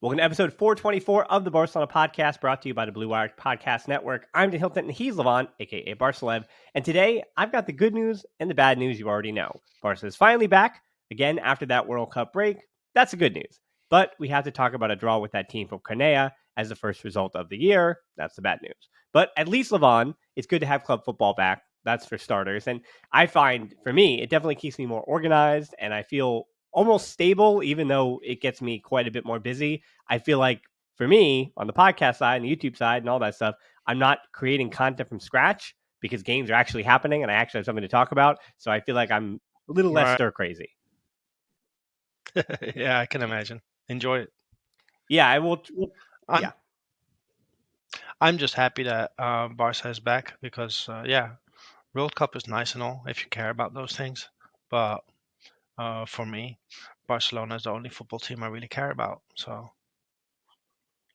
Welcome to episode 424 of the Barcelona podcast, brought to you by the Blue Wire Podcast Network. I'm Dan Hilton, and he's Levon, aka Barcelev. And today, I've got the good news and the bad news you already know. Barca is finally back, again, after that World Cup break. That's the good news. But we have to talk about a draw with that team from Canea as the first result of the year. That's the bad news. But at least, Levon, it's good to have club football back. That's for starters. And I find, for me, it definitely keeps me more organized, and I feel almost stable, even though it gets me quite a bit more busy. I feel like for me, on the podcast side and the YouTube side and all that stuff, I'm not creating content from scratch because games are actually happening and I actually have something to talk about. So I feel like I'm a little less stir crazy. Yeah, I can imagine. Enjoy it. Yeah, I will. I'm just happy that Barca is back because, World Cup is nice and all if you care about those things. But for me, Barcelona is the only football team I really care about. So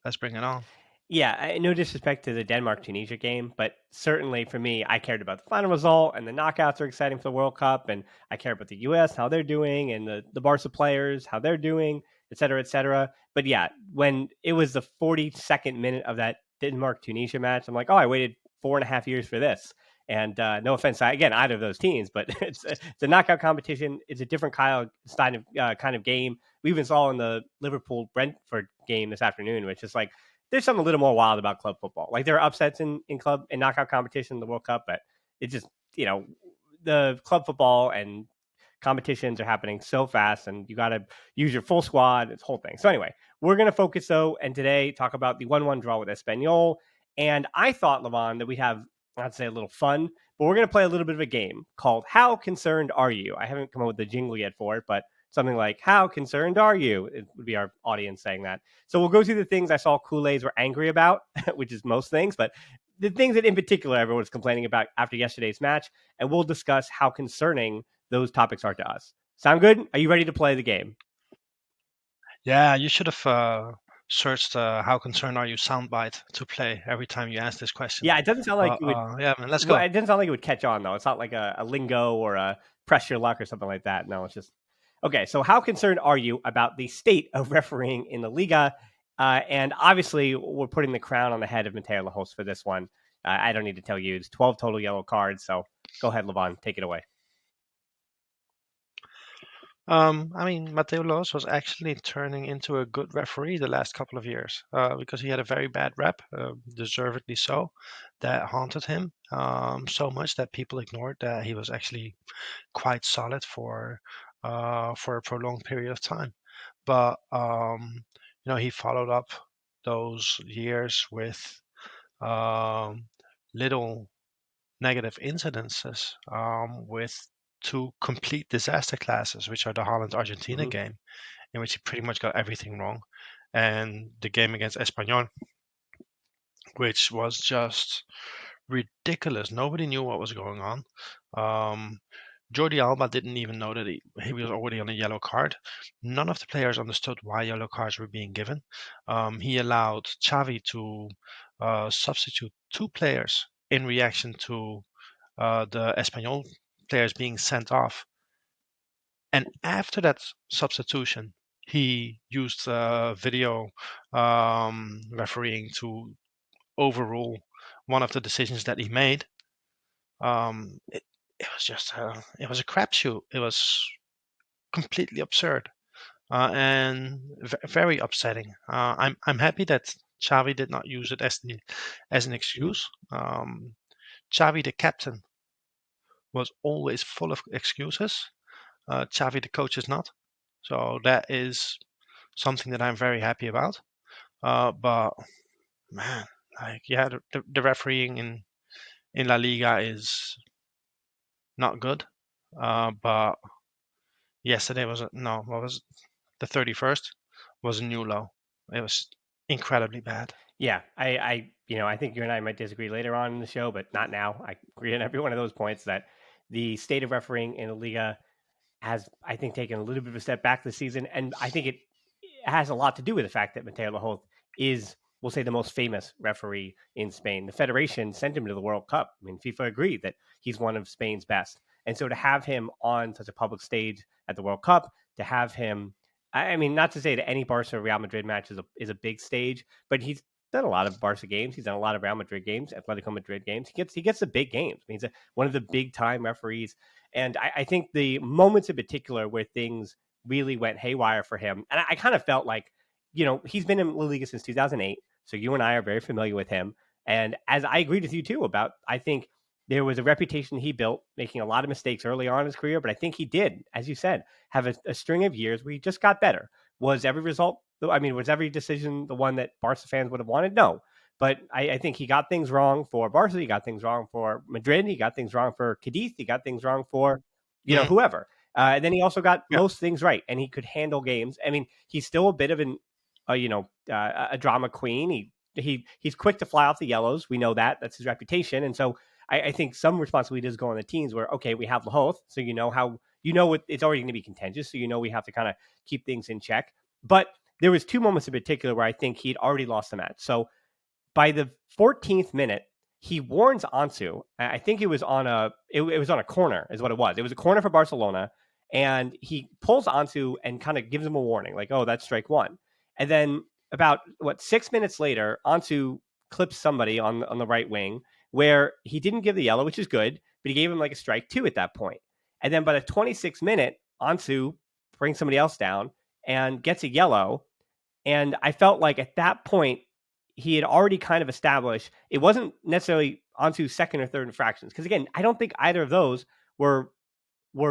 let's bring it on. Yeah, no disrespect to the Denmark-Tunisia game, but certainly for me, I cared about the final result, and the knockouts are exciting for the World Cup, and I care about the U.S., how they're doing, and the Barca players, how they're doing, et cetera, et cetera. But yeah, when it was the 42nd minute of that Denmark-Tunisia match, I'm like, oh, I waited 4.5 years for this. And no offense, again, either of those teams, but it's a knockout competition. It's a different kind of game. We even saw in the Liverpool-Brentford game this afternoon, which is like, there's something a little more wild about club football. Like there are upsets in club and knockout competition in the World Cup, but it's just, the club football and competitions are happening so fast and you got to use your full squad, it's whole thing. So anyway, we're going to focus though, and today talk about the 1-1 draw with Espanyol. And I thought, Levon, that we'd have, I'd say a little fun, but we're going to play a little bit of a game called How Concerned Are You? I haven't come up with the jingle yet for it, but something like, how concerned are you? It would be our audience saying that. So we'll go through the things I saw Kool-Aids were angry about, which is most things, but the things that in particular everyone was complaining about after yesterday's match, and we'll discuss how concerning those topics are to us. Sound good? Are you ready to play the game? Yeah, you should have searched how concerned are you soundbite to play every time you ask this question. Yeah, it doesn't sound like it would. Yeah, man, let's go. It doesn't sound like it would catch on, though. It's not like a lingo or a press your luck or something like that. No, it's just okay. So, how concerned are you about the state of refereeing in the Liga? And obviously, we're putting the crown on the head of Mateu Lahoz for this one. I don't need to tell you. It's 12 total yellow cards. So, go ahead, Levon, take it away. Mateu Lahoz was actually turning into a good referee the last couple of years because he had a very bad rep, deservedly so, that haunted him so much that people ignored that he was actually quite solid for a prolonged period of time. But he followed up those years with little negative incidences with two complete disaster classes, which are the Holland-Argentina game, in which he pretty much got everything wrong, and the game against Espanyol, which was just ridiculous. Nobody knew what was going on. Jordi Alba didn't even know that he was already on a yellow card. None of the players understood why yellow cards were being given. He allowed Xavi to substitute two players in reaction to the Espanyol players being sent off. And after that substitution, he used video refereeing to overrule one of the decisions that he made. It was just it was a crapshoot. It was completely absurd and very upsetting. I'm happy that Xavi did not use it as an excuse. Xavi, the captain, was always full of excuses. Xavi, the coach, is not. So that is something that I'm very happy about. But man, the refereeing in La Liga is not good. But yesterday was the 31st was a new low. It was incredibly bad. Yeah, I think you and I might disagree later on in the show, but not now. I agree on every one of those points that the state of refereeing in the Liga has, I think, taken a little bit of a step back this season. And I think it has a lot to do with the fact that Mateu Lahoz is, we'll say, the most famous referee in Spain. The Federation sent him to the World Cup. I mean, FIFA agreed that he's one of Spain's best. And so to have him on such a public stage at the World Cup, to have him I mean, not to say that any Barca Real Madrid match is a big stage, but he's done a lot of Barca games. He's done a lot of Real Madrid games, Atletico Madrid games. He gets the big games. I mean, one of the big time referees, and I think the moments in particular where things really went haywire for him, and I kind of felt like, he's been in La Liga since 2008, so you and I are very familiar with him. And as I agreed with you too about, I think there was a reputation he built making a lot of mistakes early on in his career, but I think he did, as you said, have a string of years where he just got better. Was every result, I mean, was every decision the one that Barca fans would have wanted? No. But I think he got things wrong for Barca. He got things wrong for Madrid. He got things wrong for Cadiz. He got things wrong for, Mm, whoever. And then he also got yeah, most things right, and he could handle games. I mean, he's still a bit of a drama queen. He's quick to fly off the yellows. We know that. That's his reputation. And so I think some responsibility does go on the teams where, okay, we have Lahoz, so it's already going to be contentious, so we have to kind of keep things in check. But there was two moments in particular where I think he'd already lost the match. So by the 14th minute, he warns Ansu. I think it was on it was on a corner, is what it was. It was a corner for Barcelona, and he pulls Ansu and kind of gives him a warning, like, "Oh, that's strike one." And then about 6 minutes later, Ansu clips somebody on the right wing where he didn't give the yellow, which is good, but he gave him like a strike two at that point. And then by the 26th minute, Ansu brings somebody else down and gets a yellow. And I felt like at that point, he had already kind of established it wasn't necessarily onto second or third infractions. Because again, I don't think either of those were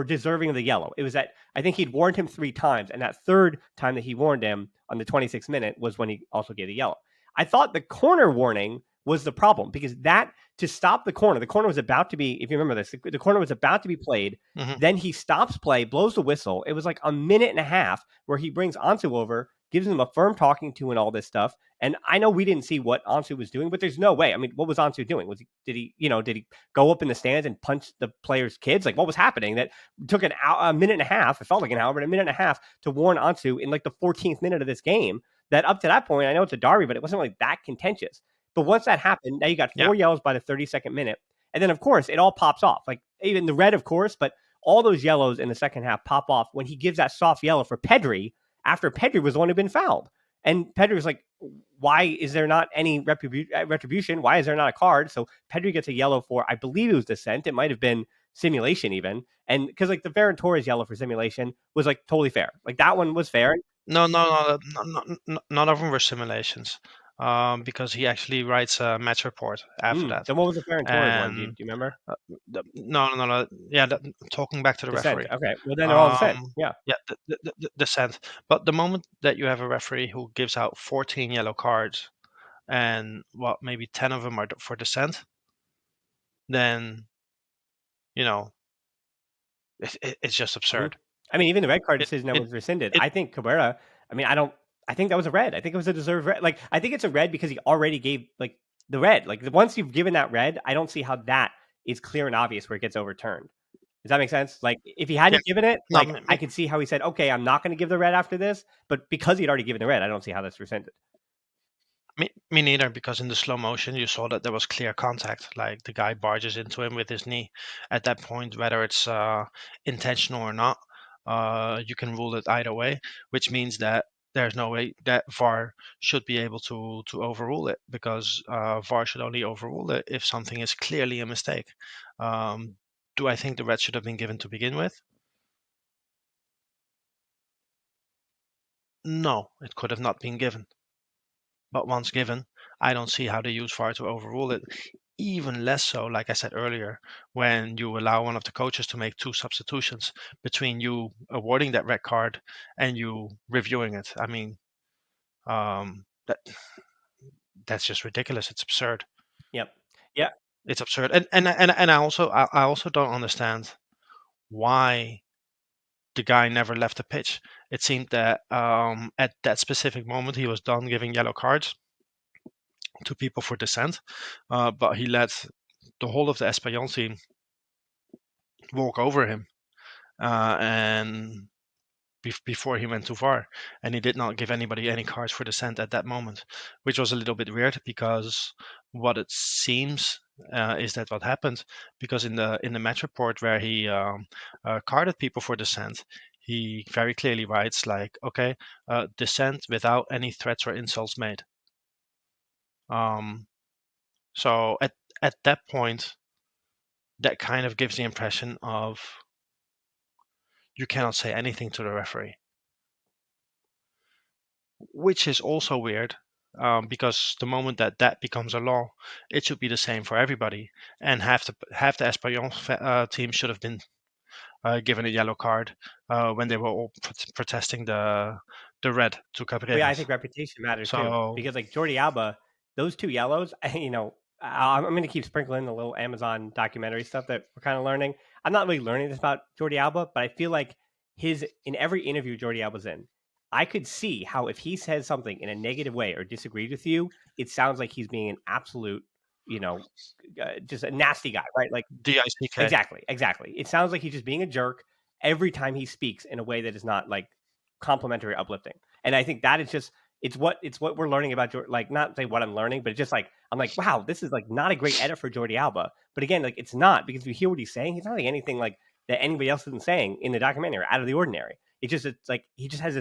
deserving of the yellow. It was that I think he'd warned him 3 times, and that third time that he warned him on the 26th minute was when he also gave the yellow. I thought the corner warning was the problem because that to stop the corner was about to be, if you remember this, the corner was about to be played. hmm Then he stops play, blows the whistle. It was like a minute and a half where he brings Ansu over, gives him a firm talking to and all this stuff. And I know we didn't see what Ansu was doing, but there's no way. I mean, what was Ansu doing? Did he go up in the stands and punch the players' kids? Like, what was happening? That took a minute and a half. It felt like an hour, but a minute and a half to warn Ansu in like the 14th minute of this game. That up to that point, I know it's a derby, but it wasn't like that contentious. But once that happened, now you got yeah, 4 yellows by the 32nd minute, and then of course it all pops off. Like even the red, of course, but all those yellows in the second half pop off when he gives that soft yellow for Pedri after Pedri was the one who'd been fouled. And Pedri was like, why is there not any retribution? Why is there not a card? So Pedri gets a yellow for, I believe it was dissent. It might have been simulation even. And because like the Ferran Torres yellow for simulation was like totally fair. Like that one was fair. no, no, no, none of them were simulations, because he actually writes a match report after that. Then what was the Ferran Torres one? Do And you remember? no, no, no, yeah, talking back to the Dissent. referee. Okay. Well, then they're all dissent. Yeah. Yeah, the dissent. But the moment that you have a referee who gives out 14 yellow cards, and what, maybe 10 of them are for dissent, then you know it's just absurd. I mean, even the red card It decision that it was rescinded. it I think Cabrera. I mean, I think that was a red. I think it was a deserved red. Like, I think it's a red because he already gave like the red. Like, once you've given that red, I don't see how that is clear and obvious where it gets overturned. Does that make sense? Like, if he yeah, hadn't given it, no, like, I could see how he said, "Okay, I'm not going to give the red after this." But because he'd already given the red, I don't see how that's rescinded. me neither, because in the slow motion you saw that there was clear contact. Like the guy barges into him with his knee. At that point, whether it's intentional or not, you can rule it either way, which means that there's no way that VAR should be able to overrule it, because VAR should only overrule it if something is clearly a mistake. Do I think the red should have been given to begin with? No, it could have not been given. But once given, I don't see how they use VAR to overrule it. Even less so, like I said earlier, when you allow one of the coaches to make 2 substitutions between you awarding that red card and you reviewing it. I mean, that's just ridiculous. It's absurd. Yep. Yeah. It's absurd. And I also don't understand why the guy never left the pitch. It seemed that at that specific moment he was done giving yellow cards to people for dissent, but he let the whole of the Espanyol team walk over him, and before he went too far, and he did not give anybody any cards for dissent at that moment, which was a little bit weird, because what it seems is that what happened, because in the match report where he carded people for dissent, he very clearly writes like, okay, dissent without any threats or insults made. So at that point, that kind of gives the impression of you cannot say anything to the referee, which is also weird. Because the moment that that becomes a law, it should be the same for everybody, and half the Espanyol team should have been given a yellow card when they were all protesting the red to But yeah, I Cabreras. think reputation matters too, So because like Jordi Alba, those two yellows, I'm going to keep sprinkling the little Amazon documentary stuff that we're kind of learning. I'm not really learning this about Jordi Alba, but I feel like in every interview Jordi Alba's in, I could see how if he says something in a negative way or disagreed with you, it sounds like he's being an absolute, just a nasty guy, right? Like DICK. exactly. It sounds like he's just being a jerk every time he speaks in a way that is not like complimentary, uplifting. And I think that is just it's what we're learning about like not say what I'm learning, but it's just like I'm like, wow, this is like not a great edit for Jordi Alba. But again, like it's not, because if you hear what he's saying, he's not like anything like that anybody else isn't saying in the documentary out of the ordinary. It's like he just has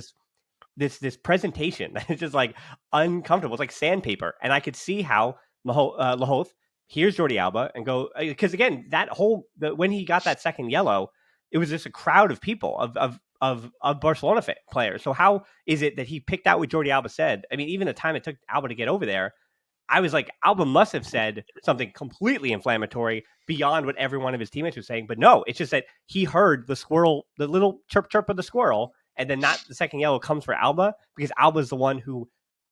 this presentation that is just like uncomfortable. It's like sandpaper, and I could see how Lahoz hears Jordi Alba and go, because again, when he got that second yellow, it was just a crowd of people of Barcelona players. So how is it that he picked out what Jordi Alba said? I mean, even the time it took Alba to get over there, I was like, Alba must have said something completely inflammatory beyond what every one of his teammates was saying. But no, it's just that he heard the little chirp chirp of the squirrel, and then not the second yellow comes for Alba, because Alba is the one who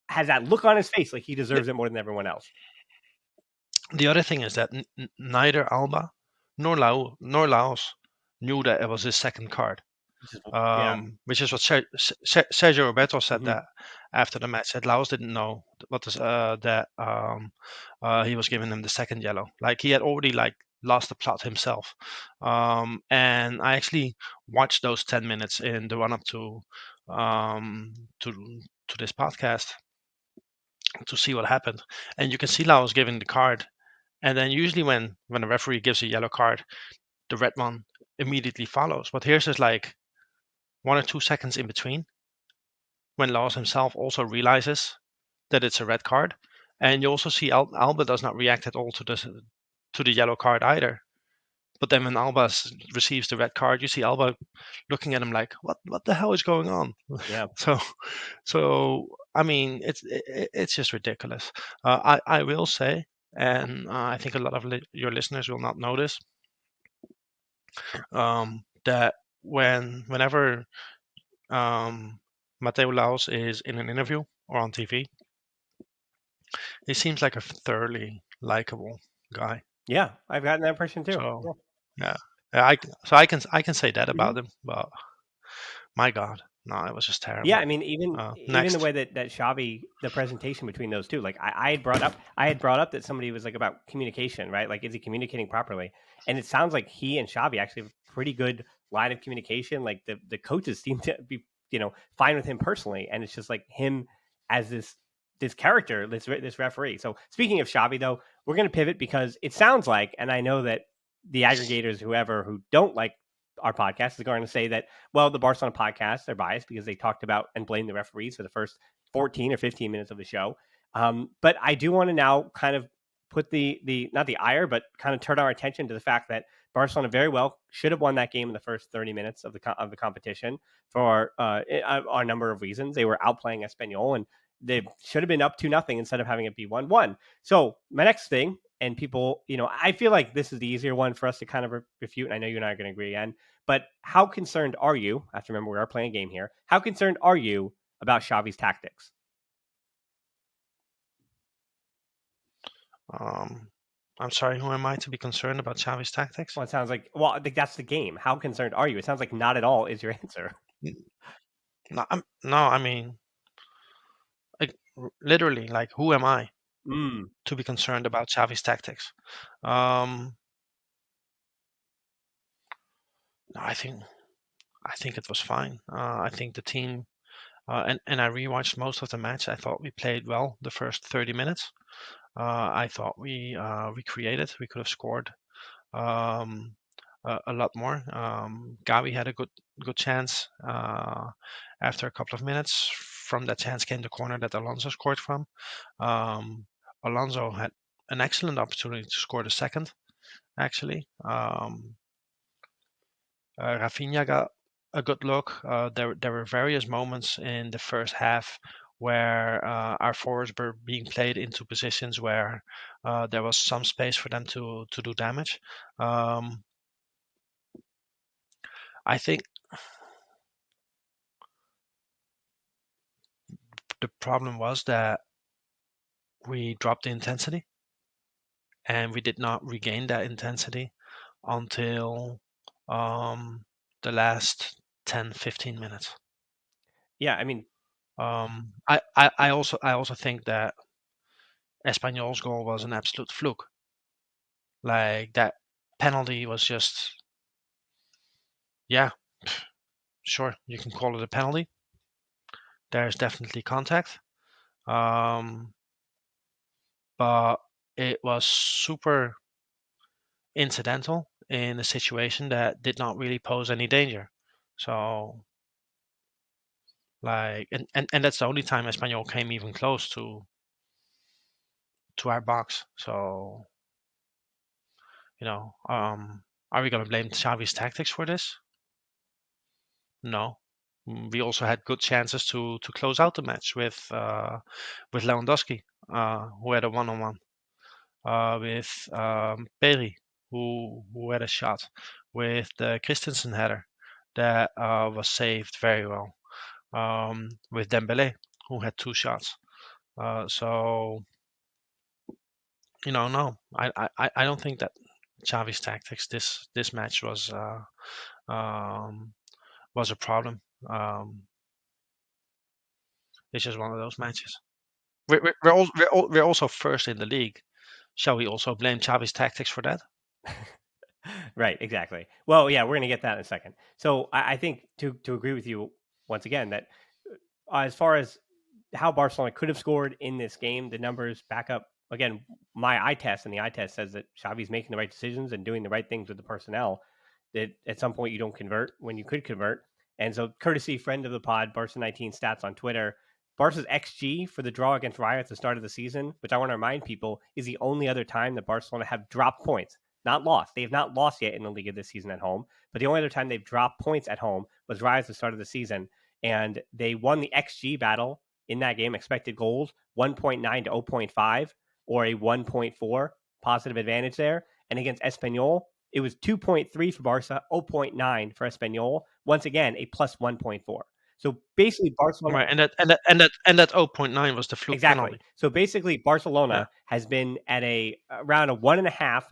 has that look on his face like he deserves it more than everyone else. The other thing is that neither Alba nor Laos knew that it was his second card. Which is what Sergio Roberto said that after the match. That Laos didn't know that he was giving him the second yellow. Like he had already lost the plot himself. And I actually watched those 10 minutes in the run up to this podcast to see what happened. And you can see Laos giving the card. And then usually when a referee gives a yellow card, the red one immediately follows. But here's just like 1 or 2 seconds in between when Laws himself also realizes that it's a red card. And you also see Alba does not react at all to the yellow card either. But then when Alba receives the red card, you see Alba looking at him like, what the hell is going on? Yeah. So I mean, it's just ridiculous. I will say, and I think a lot of your listeners will not notice, that whenever Mateu Lahoz is in an interview or on TV, he seems like a thoroughly likable guy. Yeah, I've gotten that impression too. So yeah, I can say that about him, but my God, no, it was just terrible. Yeah, I mean, even the way that Xavi, the presentation between those two, like I had brought up that somebody was like about communication, right? Like, is he communicating properly? And it sounds like he and Xavi actually have a pretty good line of communication. Like the coaches seem to be, fine with him personally, and it's just like him as this character, this referee. So speaking of Xavi, though, we're going to pivot because it sounds like, and I know that the aggregators, who don't like our podcast, is going to say that, well, the Barcelona podcast, they're biased because they talked about and blamed the referees for the first 14 or 15 minutes of the show. But I do want to now kind of put the not the ire, but kind of turn our attention to the fact that Barcelona very well should have won that game in the first 30 minutes of the competition for a number of reasons. They were outplaying Espanyol, and they should have been up 2-0 instead of having it be 1-1. So my next thing, and people, I feel like this is the easier one for us to kind of refute, and I know you and I are going to agree again, but how concerned are you, I have to remember we are playing a game here, how concerned are you about Xavi's tactics? I'm sorry, who am I to be concerned about Xavi's tactics? Well, it sounds like, I think that's the game. How concerned are you? It sounds like not at all is your answer. No, I mean, like, literally, like, who am I to be concerned about Xavi's tactics? I think it was fine. I think the team, and I rewatched most of the match. I thought we played well the first 30 minutes. I thought we created. We could have scored a lot more. Gavi had a good chance after a couple of minutes. From that chance came the corner that Alonso scored from. Um, Alonso had an excellent opportunity to score the second, actually. Rafinha got a good look. There were various moments in the first half where our forwards were being played into positions where there was some space for them to do damage. Um, I think the problem was that we dropped the intensity and we did not regain that intensity until the last 10-15 minutes. Yeah, I mean, I also think that Espanyol's goal was an absolute fluke. Like that penalty was just, yeah, sure, you can call it a penalty. There's definitely contact, um, but it was super incidental in a situation that did not really pose any danger. So, like, and that's the only time Espanyol came even close to our box. So, are we gonna blame Xavi's tactics for this? No. We also had good chances to close out the match with Lewandowski, who had a one-on-one, with Pedri, who had a shot, with the Christensen header that was saved very well, with Dembele, who had two shots. So no, I don't think that Xavi's tactics this match was a problem. It's just one of those matches. We're also first in the league. Shall we also blame Xavi's tactics for that? right, exactly. Well, yeah, we're going to get that in a second. So I think to agree with you once again that as far as how Barcelona could have scored in this game, the numbers back up again my eye test, and the eye test says that Xavi's making the right decisions and doing the right things with the personnel. That at some point you don't convert when you could convert, and so courtesy friend of the pod, Barca 19 stats on Twitter. Barca's XG for the draw against Rayo at the start of the season, which I want to remind people is the only other time that Barcelona have dropped points, not lost. They have not lost yet in the Liga this season at home, but the only other time they've dropped points at home was Rayo at the start of the season, and they won the XG battle in that game, expected goals 1.9 to 0.5, or a 1.4 positive advantage there. And against Espanyol, it was 2.3 for Barca, 0.9 for Espanyol. Once again, a plus 1.4. So basically, Barcelona. Right, and that 0.9 was the fluke Exactly. penalty. So basically, Barcelona has been at around a 1.5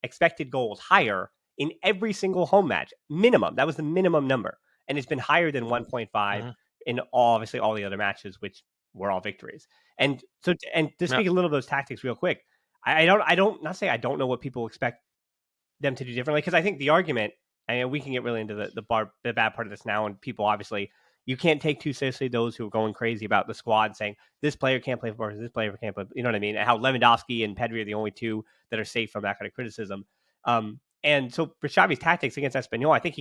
expected goals higher in every single home match. Minimum. That was the minimum number. And it's been higher than 1.5 in obviously all the other matches, which were all victories. And so, and to speak a little of those tactics real quick, I don't not say I don't know what people expect them to do differently, because I think the argument, and we can get really into the bad part of this now, and people obviously, you can't take too seriously those who are going crazy about the squad saying this player can't play for Barca, this player can't play. You know what I mean? How Lewandowski and Pedri are the only two that are safe from that kind of criticism. And so for Xavi's tactics against Espanyol, I think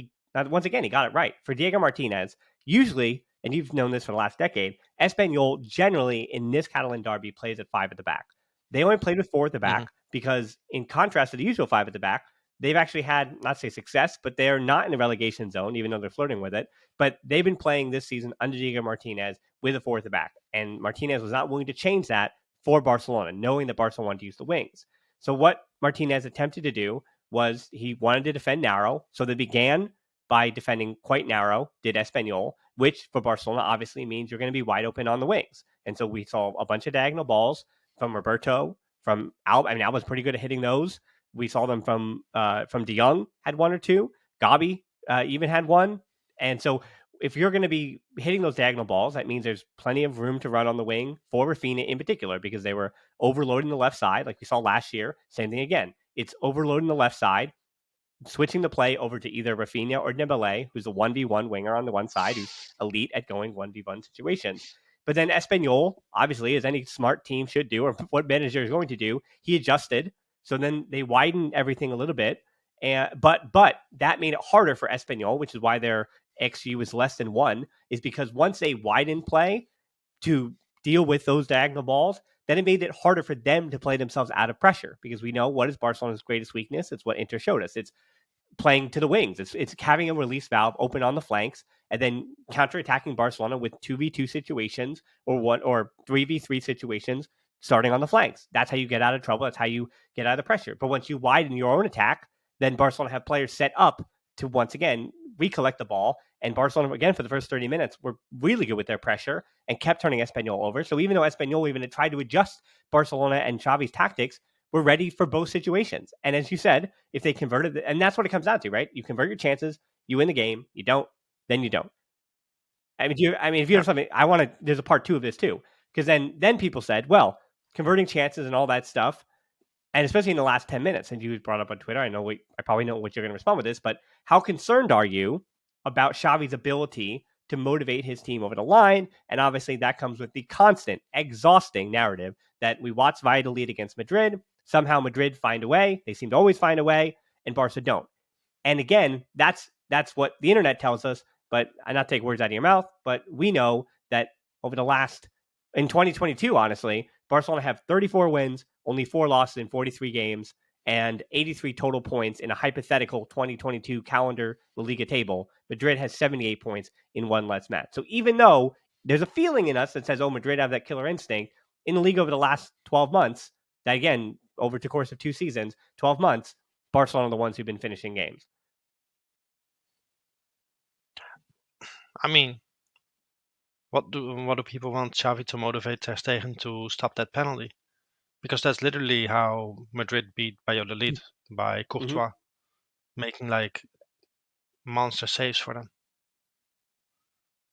once again, he got it right. For Diego Martinez, usually, and you've known this for the last decade, Espanyol generally in this Catalan derby plays at 5 at the back. They only played with 4 at the back because, in contrast to the usual 5 at the back, they've actually had, not say success, but they're not in the relegation zone, even though they're flirting with it. But they've been playing this season under Diego Martinez with a 4 at the back. And Martinez was not willing to change that for Barcelona, knowing that Barcelona wanted to use the wings. So what Martinez attempted to do was he wanted to defend narrow. So they began by defending quite narrow, did Espanyol, which for Barcelona obviously means you're going to be wide open on the wings. And so we saw a bunch of diagonal balls from Roberto, from Alba. I mean, Alba's pretty good at hitting those. We saw them from De Jong had one or two. Gabi even had one. And so if you're going to be hitting those diagonal balls, that means there's plenty of room to run on the wing for Rafinha in particular, because they were overloading the left side like we saw last year. Same thing again. It's overloading the left side, switching the play over to either Rafinha or Dembele, who's a 1v1 winger on the one side, who's elite at going 1v1 situations. But then Espanyol, obviously, as any smart team should do, or what manager is going to do, he adjusted. So then they widened everything a little bit. But that made it harder for Espanyol, which is why their XG was less than 1, is because once they widen play to deal with those diagonal balls, then it made it harder for them to play themselves out of pressure, because we know what is Barcelona's greatest weakness. It's what Inter showed us. It's playing to the wings. It's having a release valve open on the flanks and then counterattacking Barcelona with 2v2 situations or 3v3 situations starting on the flanks. That's how you get out of trouble. That's how you get out of pressure. But once you widen your own attack, then Barcelona have players set up to once again recollect the ball. And Barcelona, again, for the first 30 minutes, were really good with their pressure and kept turning Espanyol over. So even though Espanyol even tried to adjust Barcelona and Xavi's tactics, we're ready for both situations. And as you said, if they converted, and that's what it comes down to, right? You convert your chances, you win the game. You don't, then you don't. If you Yeah. have something, I want to. There's a part 2 of this too, because then people said, well, converting chances and all that stuff, and especially in the last 10 minutes, and you brought up on Twitter. I probably know what you're going to respond with this, but how concerned are you about Xavi's ability to motivate his team over the line? And obviously, that comes with the constant, exhausting narrative that we watch Valladolid against Madrid. Somehow Madrid find a way. They seem to always find a way, and Barca don't. And again, that's what the internet tells us. But I not take words out of your mouth, but we know that over the last in 2022, honestly, Barcelona have 34 wins, only 4 losses in 43 games, and 83 total points in a hypothetical 2022 calendar La Liga table. Madrid has 78 points in one less match. So even though there's a feeling in us that says, oh, Madrid have that killer instinct, in the league over the last 12 months, that again, over the course of 2 seasons, 12 months, Barcelona are the ones who've been finishing games. I mean, what do people want Xavi to motivate Ter Stegen to stop that penalty? Because that's literally how Madrid beat Valladolid, by Mm-hmm. Courtois making like monster saves for them.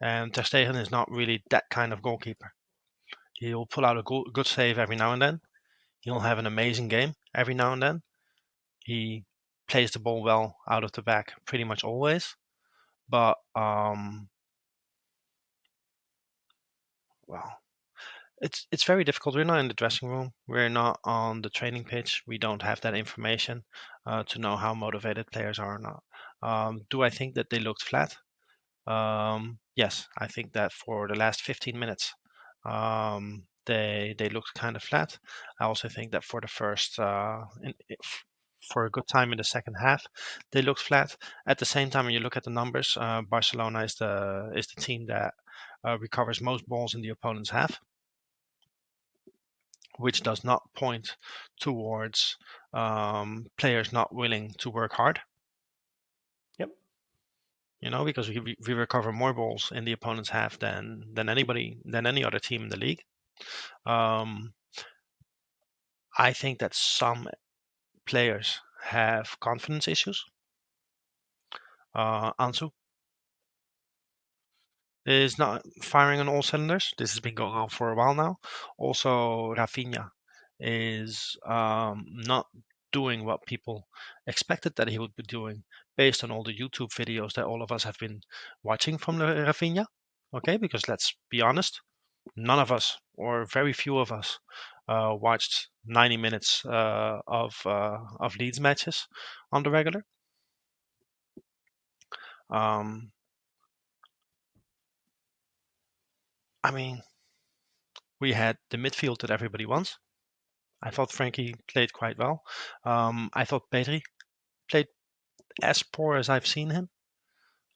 And Ter Stegen is not really that kind of goalkeeper. He'll pull out a good save every now and then. He'll have an amazing game every now and then. He plays the ball well out of the back pretty much always. But well, it's very difficult. We're not in the dressing room. We're not on the training pitch. We don't have that information to know how motivated players are or not. Do I think that they looked flat? Yes, I think that for the last 15 minutes, they looked kind of flat. I also think that for the first for a good time in the second half, they looked flat. At the same time, when you look at the numbers, Barcelona is the team that recovers most balls in the opponent's half, which does not point towards players not willing to work hard. Yep. Because we recover more balls in the opponent's half than any other team in the league. I think that some players have confidence issues. Ansu is not firing on all cylinders. This has been going on for a while now. Also, Rafinha is not doing what people expected that he would be doing based on all the YouTube videos that all of us have been watching from Rafinha. Okay, because let's be honest, none of us, or very few of us, watched 90 minutes of Leeds matches on the regular. I mean, we had the midfield that everybody wants. I thought Frankie played quite well. I thought Pedri played as poor as I've seen him.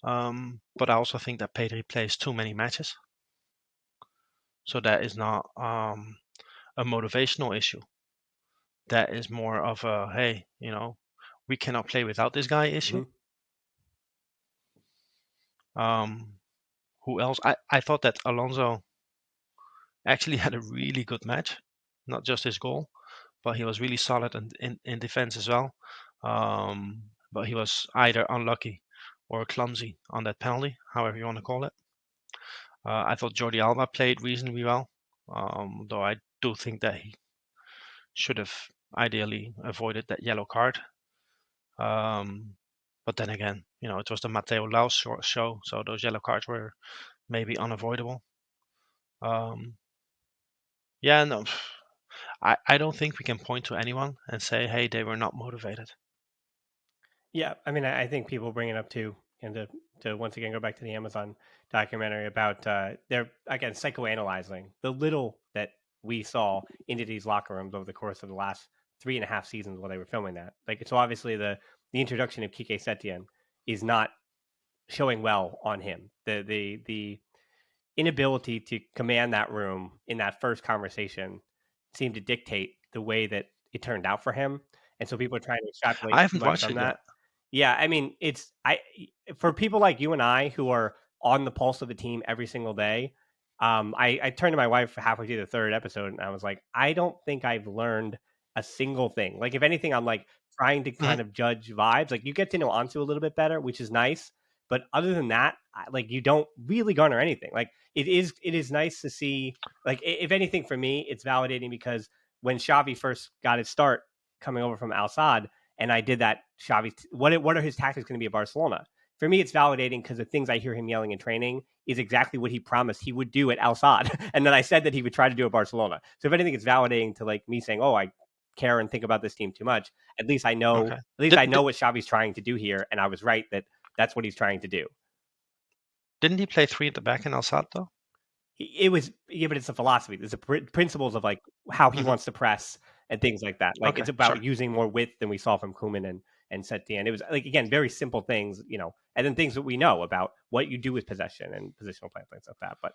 But I also think that Pedri plays too many matches. So that is not a motivational issue. That is more of a, hey, we cannot play without this guy issue. Who else? I thought that Alonso actually had a really good match, not just his goal, but he was really solid in defense as well. But he was either unlucky or clumsy on that penalty, however you want to call it. I thought Jordi Alba played reasonably well, though I do think that he should have ideally avoided that yellow card. But then again, it was the Mateu Lahoz show, so those yellow cards were maybe unavoidable. Yeah, no, I don't think we can point to anyone and say, hey, they were not motivated. Yeah, I mean, I think people bring it up too, and to once again go back to the Amazon documentary about they're again psychoanalyzing the little that we saw into these locker rooms over the course of the last 3.5 seasons while they were filming that. Like, so obviously the introduction of Kike Setien is not showing well on him. The inability to command that room in that first conversation seemed to dictate the way that it turned out for him. And so people are trying to extrapolate I too haven't much watched from it yet. that. Yeah, I mean, it's I for people like you and I who are on the pulse of the team every single day. I turned to my wife halfway through the third episode and I was like, I don't think I've learned a single thing. Like, if anything, I'm like trying to Mhm. kind of judge vibes. Like, you get to know Ansu a little bit better, which is nice. But other than that, like, you don't really garner anything. Like, it is nice to see. Like, if anything, for me, it's validating because when Xavi first got his start coming over from Al Sadd, and I did that Xavi. What are his tactics going to be at Barcelona? For me, it's validating because the things I hear him yelling in training is exactly what he promised he would do at Al Sadd, and then I said that he would try to do at Barcelona. So if anything, it's validating to like me saying, "Oh, I care and think about this team too much." At least I know. Okay. At least Did, I know did, what Xavi's trying to do here, and I was right that that's what he's trying to do. didn't he play three at the back in El Sad though? It was, yeah, but it's a philosophy. There's a principles of like how he Hmm. wants to press and things like that. Like, Okay, it's about sure. using more width than we saw from Koeman and Setien. It was like, again, very simple things, and then things that we know about what you do with possession and positional play, things like that. But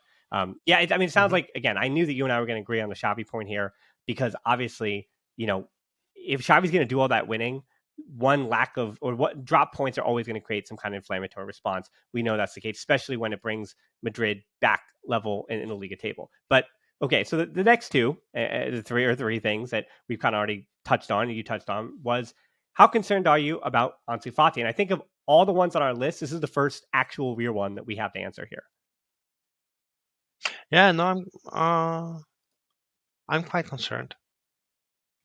yeah, I mean, it sounds Hmm. like, again, I knew that you and I were going to agree on the Xavi point here because obviously, if Xavi's going to do all that winning, one lack of or what drop points are always going to create some kind of inflammatory response. We know that's the case, especially when it brings Madrid back level in the Liga table. But okay, so the next two, the three things that we've kind of already touched on, and you touched on, was how concerned are you about Ansu Fati? And I think of all the ones on our list, this is the first actual real one that we have to answer here. Yeah, no, I'm quite concerned.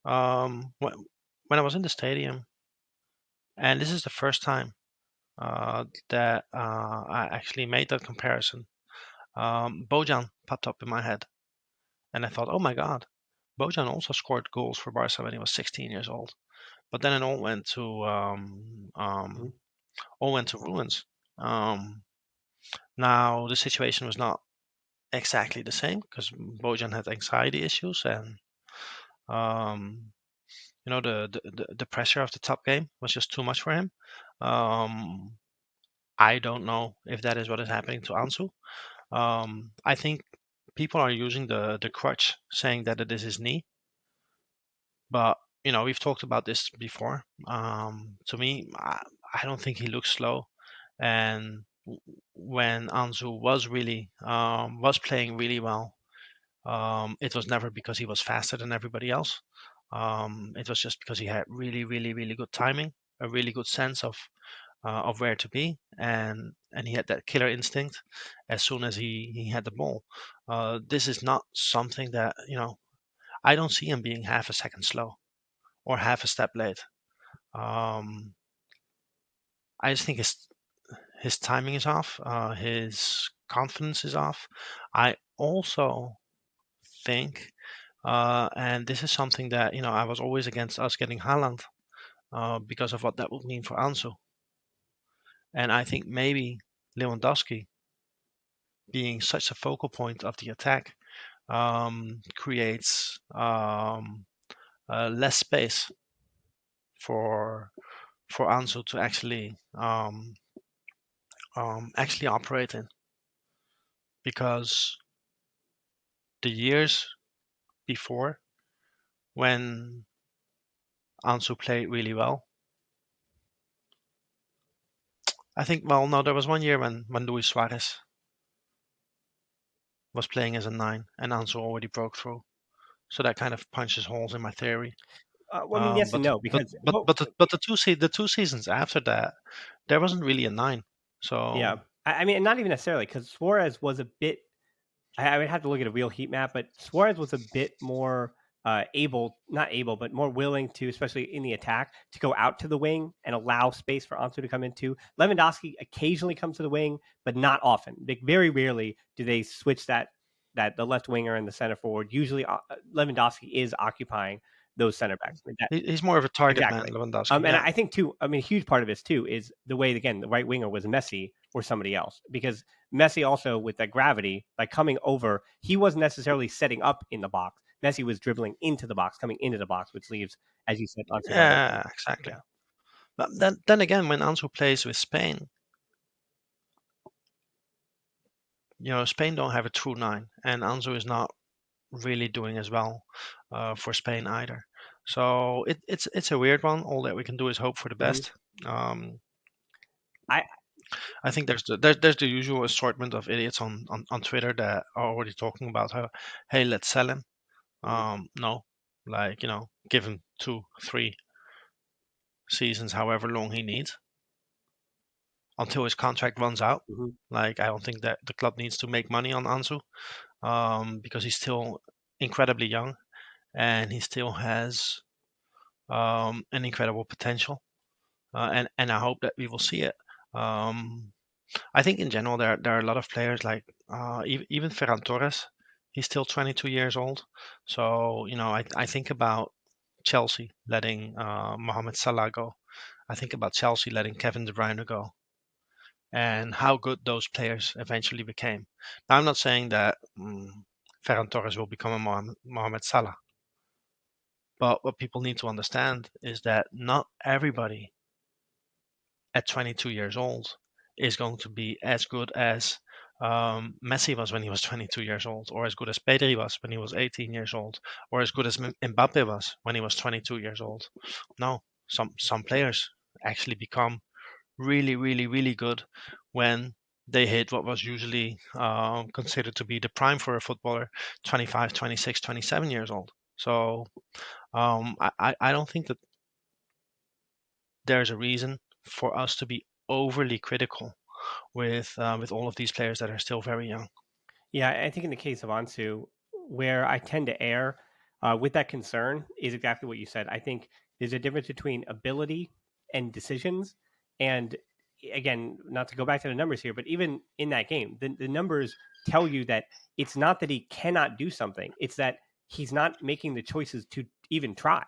When I was in the stadium, and this is the first time that I actually made that comparison. Bojan popped up in my head, and I thought, oh my God, Bojan also scored goals for Barca when he was 16 years old. But then it Mhm. all went to ruins. Now the situation was not exactly the same because Bojan had anxiety issues, and um, the pressure of the top game was just too much for him. Um, I don't know if that is what is happening to Ansu. I think people are using the crutch, saying that it is his knee, but we've talked about this before. To me, I don't think he looks slow, and when Ansu was playing really well, it was never because he was faster than everybody else. It was just because he had really, really, really good timing, a really good sense of where to be, and he had that killer instinct as soon as he had the ball. This is not something that I don't see him being half a second slow or half a step late. Um, I just think his timing is off. His confidence is off. I also think, and this is something that I was always against us getting Haaland because of what that would mean for Ansu. And I think maybe Lewandowski being such a focal point of the attack creates less space for Ansu to actually operate in, because the years before, when Ansu played really well, I think, well, no, there was one year when Luis Suarez was playing as a nine and Ansu already broke through. So that kind of punches holes in my theory. Well, I mean, yes But and the, no, but because but but the two seasons after that, there wasn't really a nine. yeah, So I mean, and not even necessarily because Suarez was a bit. I would have to look at a real heat map, but Suarez was a bit more not able, but more willing to, especially in the attack, to go out to the wing and allow space for Ansu to come into. Lewandowski occasionally comes to the wing, but not often. Like, very rarely do they switch that the left winger and the center forward. Usually, Lewandowski is occupying those center backs. I mean, He's more of a target man, exactly. Lewandowski. And I think too, I mean, a huge part of this too is the way, again, the right winger was Messi or somebody else, because Messi also, with that gravity, by coming over, he wasn't necessarily setting up in the box. Messi was dribbling into the box, coming into the box, which leaves, as you said, Ansu wide open. Yeah, exactly. Yeah. But then again, when Ansu plays with Spain, Spain don't have a true nine, and Ansu is not really doing as well for Spain either. So it's a weird one. All that we can do is hope for the best. Um, I I think there's the usual assortment of idiots on Twitter that are already talking about how, hey, let's sell him. No, like give him 2-3 seasons, however long he needs, until his contract runs out. Like, I don't think that the club needs to make money on Ansu, because he's still incredibly young and he still has an incredible potential, and I hope that we will see it. I think in general there are a lot of players like even Ferran Torres. He's still 22 years old, so I think about Chelsea letting Mohamed Salah go. I think about Chelsea letting Kevin De Bruyne go, and how good those players eventually became. Now, I'm not saying that Ferran Torres will become a Mohamed Salah, but what people need to understand is that not everybody at 22 years old is going to be as good as Messi was when he was 22 years old, or as good as Pedri was when he was 18 years old, or as good as Mbappe was when he was 22 years old. No, some players actually become really, really, really good when they hit what was usually considered to be the prime for a footballer, 25, 26, 27 years old. So I don't think that there's a reason for us to be overly critical with all of these players that are still very young. Yeah, I think in the case of Ansu, where I tend to err with that concern is exactly what you said. I think there's a difference between ability and decisions. And again, not to go back to the numbers here, but even in that game, the numbers tell you that it's not that he cannot do something, it's that he's not making the choices to even try.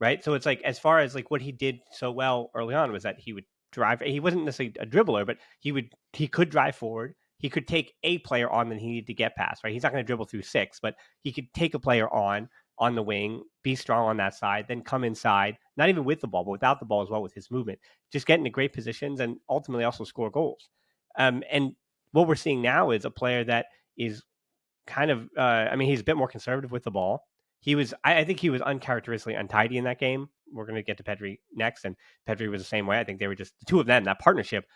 Right. So it's like, as far as like what he did so well early on was that he would drive. He wasn't necessarily a dribbler, but he could drive forward. He could take a player on that he needed to get past, right? He's not going to dribble through six, but he could take a player on the wing, be strong on that side, then come inside, not even with the ball, but without the ball as well, with his movement, just get into great positions and ultimately also score goals. And what we're seeing now is a player that is kind of, I mean, he's a bit more conservative with the ball. I think he was uncharacteristically untidy in that game. We're going to get to Pedri next, and Pedri was the same way. I think they were just the two of them, that partnership.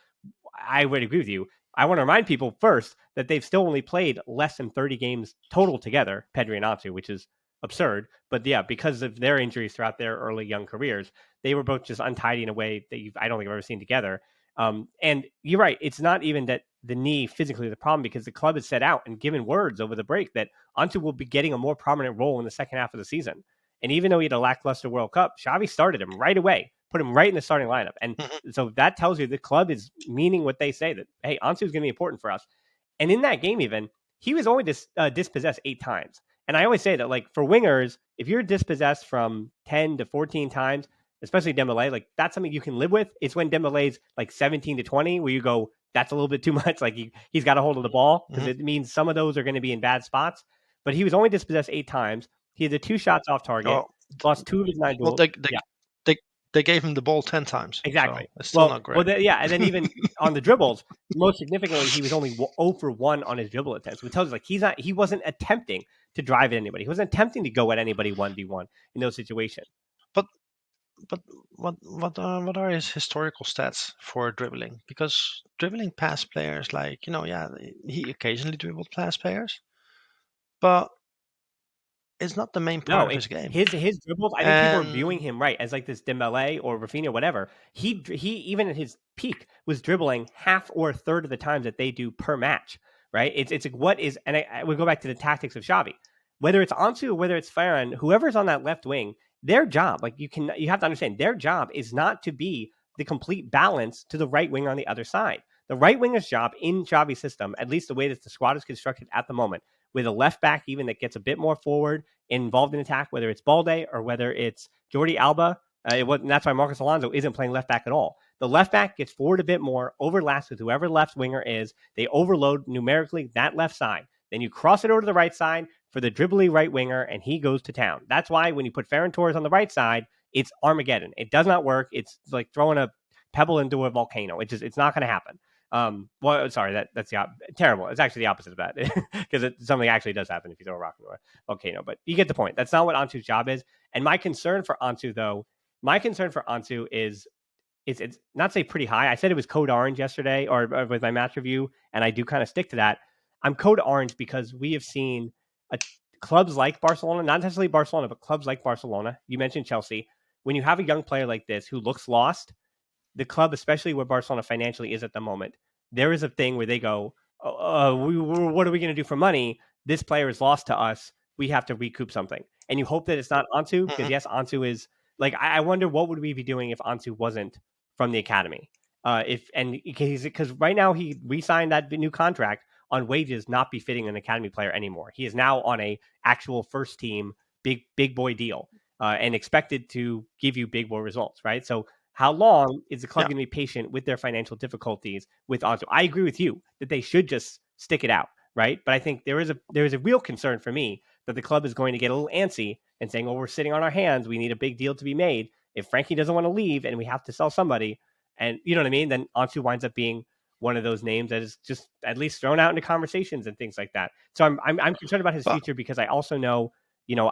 I would agree with you. I want to remind people first that they've still only played less than 30 games total together, Pedri and Ansu, which is absurd. But yeah, because of their injuries throughout their early young careers, they were both just untidy in a way that I don't think I've ever seen together. And you're right. It's not even that the knee physically is the problem, because the club has set out and given words over the break that Ansu will be getting a more prominent role in the second half of the season. And even though he had a lackluster World Cup, Xavi started him right away, put him right in the starting lineup. And so that tells you the club is meaning what they say, that, hey, Ansu is going to be important for us. And in that game, even, he was only dispossessed 8 times. And I always say that, like, for wingers, if you're dispossessed from 10 to 14 times, especially Dembele, like, that's something you can live with. It's when Dembele's like 17 to 20 where you go, that's a little bit too much. Like, he's got a hold of the ball, because it means some of those are going to be in bad spots. But he was only dispossessed 8 times. He had the 2 shots off target, lost 2 of his 9 duels. They gave him the ball 10 times. Exactly. So it's still not great. And then even on the dribbles, most significantly, he was only 0 for 1 on his dribble attempts, which tells us, like, he wasn't attempting to drive at anybody. He wasn't attempting to go at anybody 1v1 in those situations. But what are his historical stats for dribbling? Because dribbling past players, like, he occasionally dribbled past players, but it's not the main part of his game. His dribbles, I think people are viewing him right as like this Dembele or Rafinha, whatever. He even at his peak was dribbling half or a third of the times that they do per match, right? It's like, what is, and I would go back to the tactics of Xavi. Whether it's Ansu or whether it's Ferran, whoever's on that left wing, their job, like, you have to understand, their job is not to be the complete balance to the right wing on the other side. The right winger's job in Xavi's system, at least the way that the squad is constructed at the moment, with a left back even that gets a bit more forward, involved in attack, whether it's Balde or whether it's Jordi Alba. And that's why Marcos Alonso isn't playing left back at all. The left back gets forward a bit more, overlaps with whoever left winger is. They overload numerically that left side. Then you cross it over to the right side for the dribbly right winger, and he goes to town. That's why when you put Ferran Torres on the right side, it's Armageddon. It does not work. It's like throwing a pebble into a volcano. It's not going to happen. Well, sorry, that's terrible. It's actually the opposite of that because something actually does happen if you throw a rock into a volcano. But you get the point. That's not what Ansu's job is. And my concern for Ansu, though, is it's not say pretty high. I said it was code orange yesterday or with my match review, and I do kind of stick to that. I'm code orange because we have seen clubs like Barcelona, not necessarily Barcelona, but clubs like Barcelona. You mentioned Chelsea. When you have a young player like this who looks lost, the club, especially where Barcelona financially is at the moment, there is a thing where they go, what are we going to do for money? This player is lost to us. We have to recoup something. And you hope that it's not Ansu, because yes, Ansu is like, I wonder what would we be doing if Ansu wasn't from the academy? Because right now he re-signed that new contract on wages not befitting an academy player anymore. He is now on a actual first team big boy deal and expected to give you big boy results, right? So how long is the club going to be patient with their financial difficulties with Ansu? I agree with you that they should just stick it out, right? But I think there is a real concern for me that the club is going to get a little antsy and saying, "Oh, we're sitting on our hands. We need a big deal to be made." If Frankie doesn't want to leave and we have to sell somebody, and you know what I mean, then Ansu winds up being one of those names that is just at least thrown out into conversations and things like that. So I'm concerned about his future because I also know,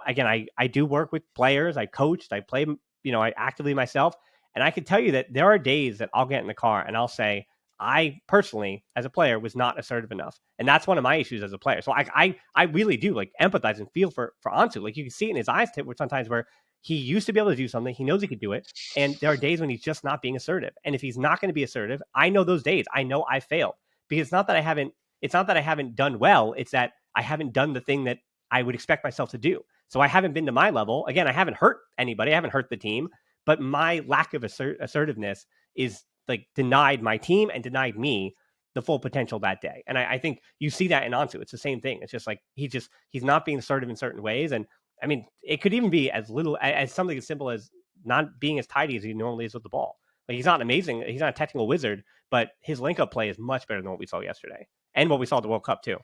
again, I do work with players. I coached. I play, I actively myself. And I can tell you that there are days that I'll get in the car and I'll say, I personally, as a player, was not assertive enough. And that's one of my issues as a player. So I really do like empathize and feel for Ansu. Like you can see it in his eyes sometimes where he used to be able to do something. He knows he could do it. And there are days when he's just not being assertive. And if he's not going to be assertive, I know those days. I know I failed. Because it's not that I haven't done well. It's that I haven't done the thing that I would expect myself to do. So I haven't been to my level. Again, I haven't hurt anybody. I haven't hurt the team. But my lack of assertiveness is like denied my team and denied me the full potential that day. And I think you see that in Ansu. It's the same thing. It's just like he's not being assertive in certain ways. And I mean, it could even be as little as something as simple as not being as tidy as he normally is with the ball. Like he's not amazing. He's not a technical wizard, but his link up play is much better than what we saw yesterday and what we saw at the World Cup too.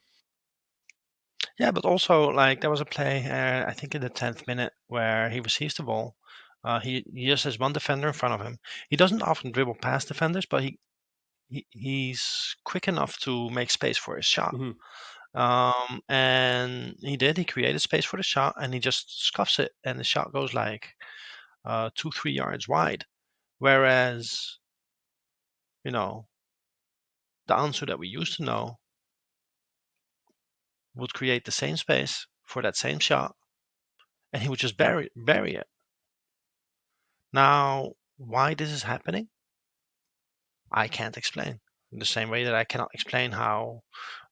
Yeah, but also like there was a play, I think in the 10th minute, where he receives the ball. He just has one defender in front of him. He doesn't often dribble past defenders, but he's quick enough to make space for his shot. And he did. He created space for the shot, and he just scuffs it, and the shot goes like 2-3 yards wide. Whereas, the Ansu that we used to know would create the same space for that same shot, and he would just bury it. Now, why this is happening, I can't explain. In the same way that I cannot explain how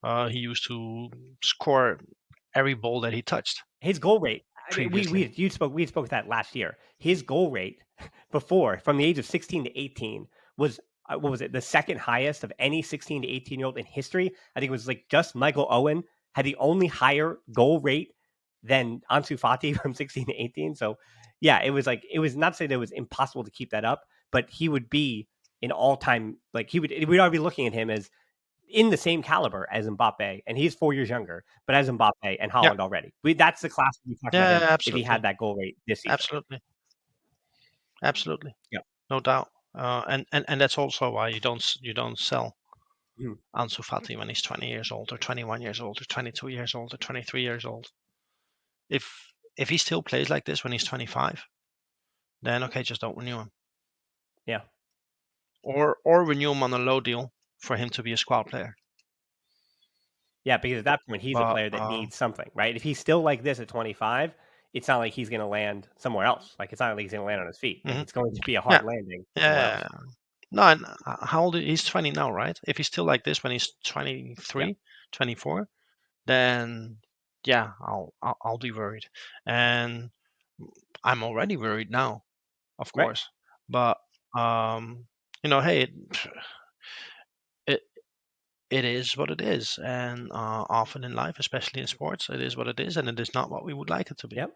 he used to score every ball that he touched. His goal rate. I mean, previously. we spoke that last year. His goal rate before, from the age of 16 to 18, was what was it? The second highest of any 16 to 18-year-old in history. I think it was like just Michael Owen had the only higher goal rate than Ansu Fati from 16 to 18. So yeah, it was not to say that it was impossible to keep that up, but he would be an all-time, like we'd already be looking at him as in the same caliber as Mbappe, and he's 4 years younger, but as Mbappe and Haaland already. That's the class we talked about him if he had that goal rate this season. Absolutely. Yeah. No doubt. And that's also why you don't sell Ansu Fati when he's 20 years old, or 21 years old, or 22 years old, or 23 years old. If he still plays like this when he's 25, then okay, just don't renew him. Yeah. Or renew him on a low deal for him to be a squad player. Yeah, because at that point he's a player that needs something, right? If he's still like this at 25, it's not like he's going to land somewhere else. Like it's not like he's going to land on his feet. Like, it's going to be a hard landing. Yeah. No, and how old he's 20 now, right? If he's still like this when he's 23, 24, then yeah, I'll be worried. And I'm already worried now, of course. But hey, it is what it is, and often in life, especially in sports, it is what it is, and it is not what we would like it to be. Yep.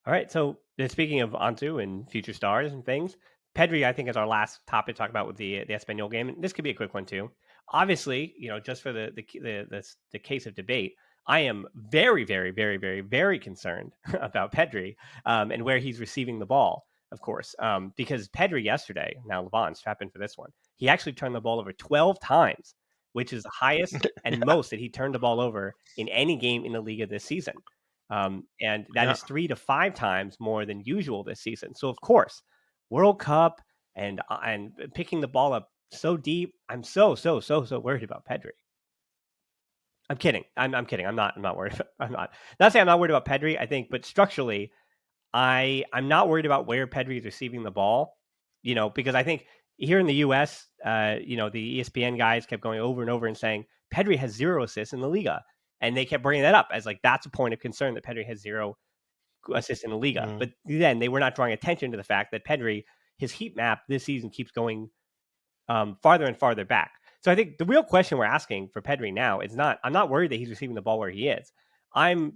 All right. So speaking of Ansu and future stars and things, Pedri, I think, is our last topic to talk about with the Espanyol game. And this could be a quick one too. Obviously, just for the case of debate, I am very, very, very, very, very concerned about Pedri and where he's receiving the ball. Of course, because Pedri yesterday, now Levon, strap in for this one. He actually turned the ball over 12 times, which is the highest and most that he turned the ball over in any game in the Liga this season. And that Yeah. is 3 to 5 times more than usual this season. So of course, World Cup and picking the ball up so deep, I'm so worried about Pedri. I'm kidding. I'm kidding. I'm not worried. I'm not saying I'm not worried about Pedri. I think, but structurally, I'm not worried about where Pedri is receiving the ball. Because I think here in the U.S., the ESPN guys kept going over and over and saying Pedri has 0 assists in the Liga, and they kept bringing that up as like that's a point of concern that Pedri has 0 assists in the Liga. Mm. But then they were not drawing attention to the fact that Pedri, his heat map this season keeps going farther and farther back. So I think the real question we're asking for Pedri now is not, I'm not worried that he's receiving the ball where he is.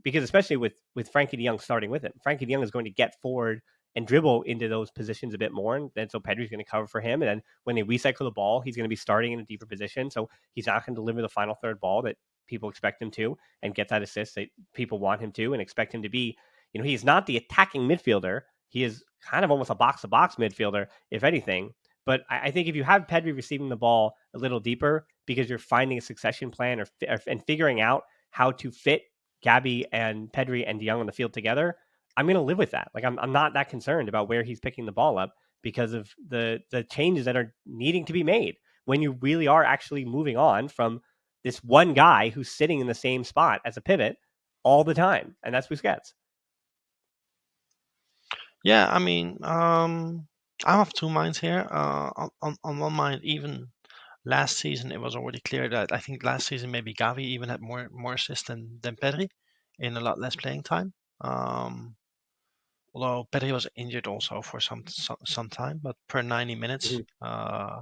Because especially with Frankie de Jong starting with him, Frankie de Jong is going to get forward and dribble into those positions a bit more. And then so Pedri's going to cover for him. And then when they recycle the ball, he's going to be starting in a deeper position. So he's not going to deliver the final third ball that people expect him to and get that assist that people want him to and expect him to be. He's not the attacking midfielder. He is kind of almost a box to box midfielder, if anything. But I think if you have Pedri receiving the ball a little deeper because you're finding a succession plan and figuring out how to fit Gabby and Pedri and De Jong on the field together, I'm going to live with that. Like I'm not that concerned about where he's picking the ball up because of the changes that are needing to be made when you really are actually moving on from this one guy who's sitting in the same spot as a pivot all the time, and that's Busquets. Yeah, I mean, I have two minds here. On one mind, even last season, it was already clear that I think last season maybe Gavi even had more assists than Pedri in a lot less playing time. Um, Although Pedri was injured also for some time, but per 90 minutes, Mm-hmm.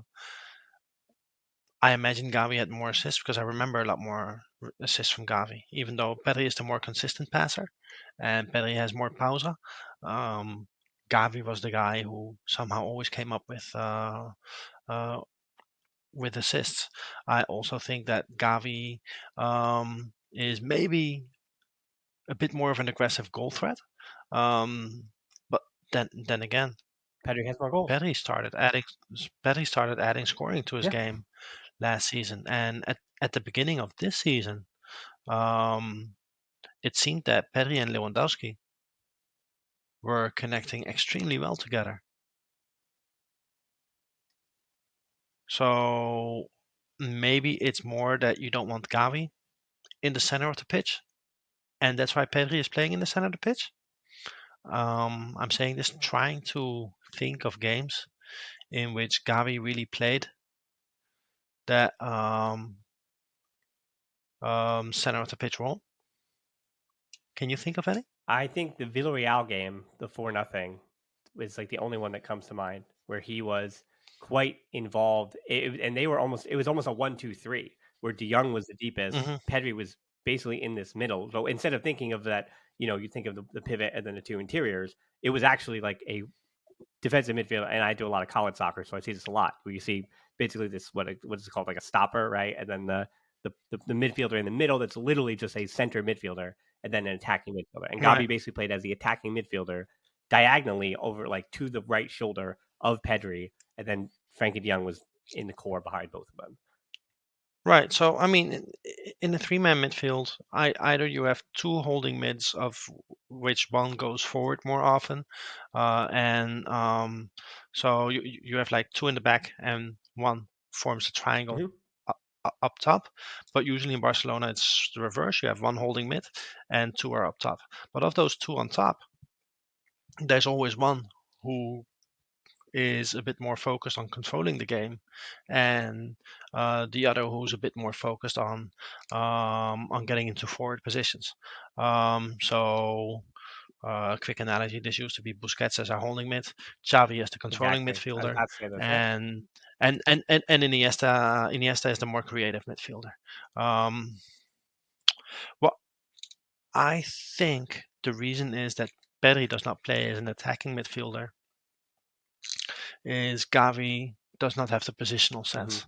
I imagine Gavi had more assists because I remember a lot more assists from Gavi, even though Pedri is the more consistent passer and Pedri has more pausa. Um, Gavi was the guy who somehow always came up uh, with assists. I also think that Gavi is maybe a bit more of an aggressive goal threat. But then again, Pedri has more goals. Pedri started adding scoring to his Yeah. game last season, and at the beginning of this season, um, it seemed that Pedri and Lewandowski were connecting extremely well together. So maybe it's more that you don't want Gavi in the center of the pitch, and that's why Pedri is playing in the center of the pitch. I'm saying this trying to think of games in which Gavi really played that center of the pitch role. Can you think of any? I think the Villarreal game, the 4-0, was like the only one that comes to mind where he was quite involved. And they were almost, it was almost a 1-2-3 where De Jong was the deepest. Hmm. Pedri was basically in this middle. So instead of thinking of that, you think of the pivot and then the two interiors, it was actually like a defensive midfield. And I do a lot of college soccer, so I see this a lot where you see basically this, what is it called? Like a stopper, right? And then the midfielder in the middle that's literally just a center midfielder and then an attacking midfielder. And Right. Gabi basically played as the attacking midfielder diagonally over like to the right shoulder of Pedri, and then Frankie De Jong was in the core behind both of them. Right. So, I mean, in the three-man midfield, either you have two holding mids, of which one goes forward more often, and so you have like two in the back and one forms a triangle Mm-hmm. up top. But usually in Barcelona, it's the reverse. You have one holding mid and two are up top. But of those two on top, there's always one who is a bit more focused on controlling the game, and the other who's a bit more focused on getting into forward positions. So a quick analogy. This used to be Busquets as a holding mid, Xavi as the controlling Exactly. I was midfielder, about to say this. Yep. and and Iniesta is the more creative midfielder. Well, I think the reason is that Pedri does not play as an attacking midfielder is Gavi does not have the positional sense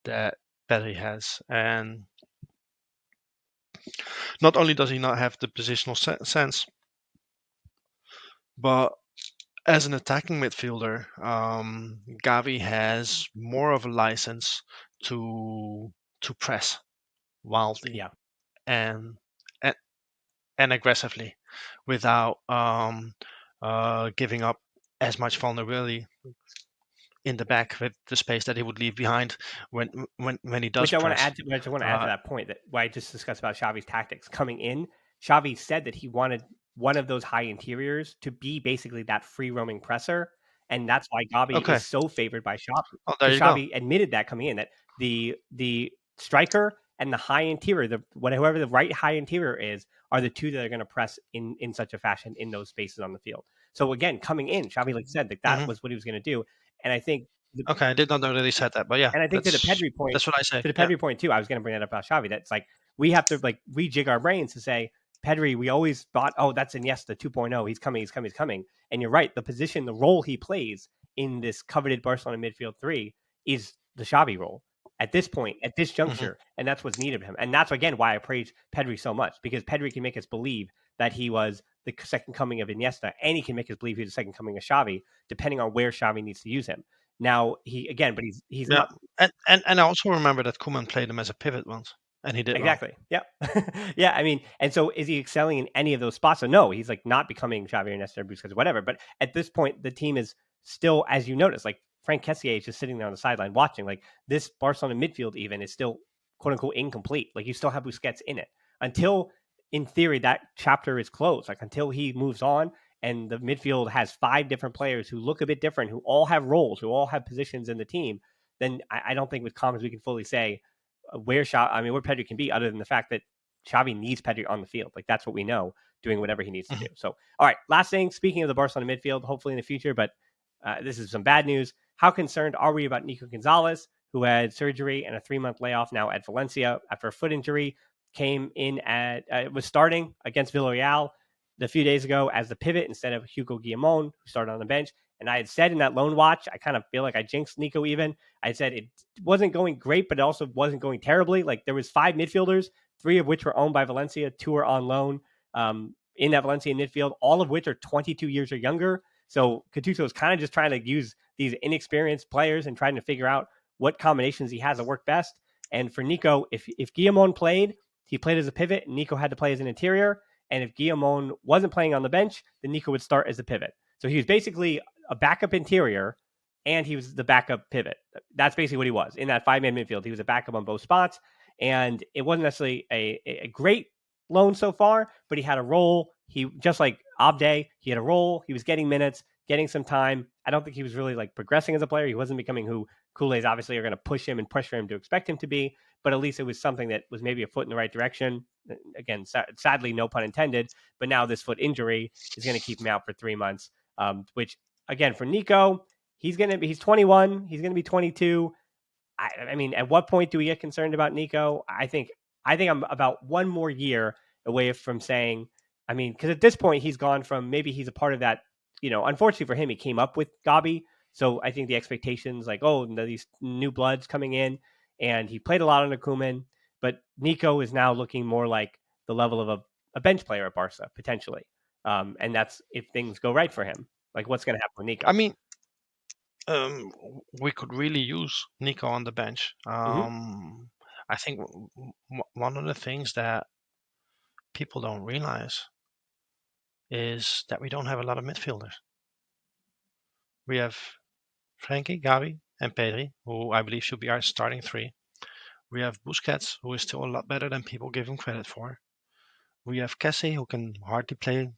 that Pedri has, and not only does he not have the positional sense, but as an attacking midfielder, Gavi has more of a license to press wildly Yeah. and and, and aggressively without giving up as much vulnerability in the back with the space that he would leave behind when he does Which I want to press. add to, which I want to add to Uh, that point that what I just discussed about Xavi's tactics coming in. Xavi said that he wanted one of those high interiors to be basically that free roaming presser, and that's why Gavi okay. is so favored by Xavi Oh, there because you go. Xavi admitted that coming in that the striker and the high interior, whoever the right high interior is, are the two that are going to press in such a fashion in those spaces on the field. So again, coming in, Xavi said that Hmm. was what he was going to do, and I think Okay, I did not know that he said that, but yeah, and I think that's what I say. to the Yeah. Pedri point too, I was going to bring that up about Xavi. That's like we have to like rejig our brains to say Pedri. We always thought, oh, that's Iniesta 2.0. He's coming. He's coming. He's coming. And you're right. The position, the role he plays in this coveted Barcelona midfield three is the Xavi role at this point, at this Hmm. juncture, and that's what's needed of him. And that's again why I praise Pedri so much because Pedri can make us believe that he was the second coming of Iniesta, and he can make us believe he's the second coming of Xavi, depending on where Xavi needs to use him. Now he again, but he's Yeah, not and I also remember that Koeman played him as a pivot once, and he did well. exactly. Yeah. Yeah. I mean, and so is he excelling in any of those spots? So no, he's like not becoming Xavi or Nestor because whatever. But at this point, the team is still, as you notice, like Frank Kessier is just sitting there on the sideline watching. Like this Barcelona midfield even is still quote unquote incomplete. Like you still have Busquets in it until, in theory, that chapter is closed. Like until he moves on and the midfield has five different players who look a bit different, who all have roles, who all have positions in the team. Then I don't think with comments we can fully say where where Pedri can be, other than the fact that Xavi needs Pedri on the field. Like that's what we know, doing whatever he needs to do. Hmm. So, all right, last thing. Speaking of the Barcelona midfield, hopefully in the future, but this is some bad news. How concerned are we about Nico Gonzalez, who had surgery and a 3-month layoff now at Valencia after a foot injury? Came in was starting against Villarreal a few days ago as the pivot instead of Hugo Guillamon, who started on the bench. And I had said in that loan watch, I kind of feel like I jinxed Nico even. I said it wasn't going great, but it also wasn't going terribly. Like there was five midfielders, three of which were owned by Valencia, two are on loan in that Valencia midfield, all of which are 22 years or younger. So Gattuso is kind of just trying to use these inexperienced players and trying to figure out what combinations he has that work best. And for Nico, if Guillamon played, he played as a pivot, and Nico had to play as an interior. And if Guillamon wasn't playing on the bench, then Nico would start as a pivot. So he was basically a backup interior and he was the backup pivot. That's basically what he was in that 5-man midfield. He was a backup on both spots, and it wasn't necessarily a great loan so far, but he had a role. He just like Abde, he had a role. He was getting minutes, getting some time. I don't think he was really like progressing as a player. He wasn't becoming who Kool-Aid's obviously are going to push him and pressure him to expect him to be, but at least it was something that was maybe a foot in the right direction. Again, sadly, no pun intended, but now this foot injury is going to keep him out for 3 months, which again, for Nico, he's 21. He's gonna be 22. I mean, at what point do we get concerned about Nico? I think I'm about one more year away from saying. I mean, because at this point he's gone from maybe he's a part of that. Unfortunately for him, he came up with Gabi. So I think the expectations, like, oh, these new bloods coming in, and he played a lot under Koeman, but Nico is now looking more like the level of a bench player at Barca potentially, and that's if things go right for him. Like, what's going to happen with I Nico? mean, um, we could really use Nico on the bench. Mm-hmm. I think one of the things that people don't realize is that we don't have a lot of midfielders. We have Frankie, Gavi, and Pedri, who I believe should be our starting three. We have Busquets, who is still a lot better than people give him credit for. We have Kessie, who can hardly play,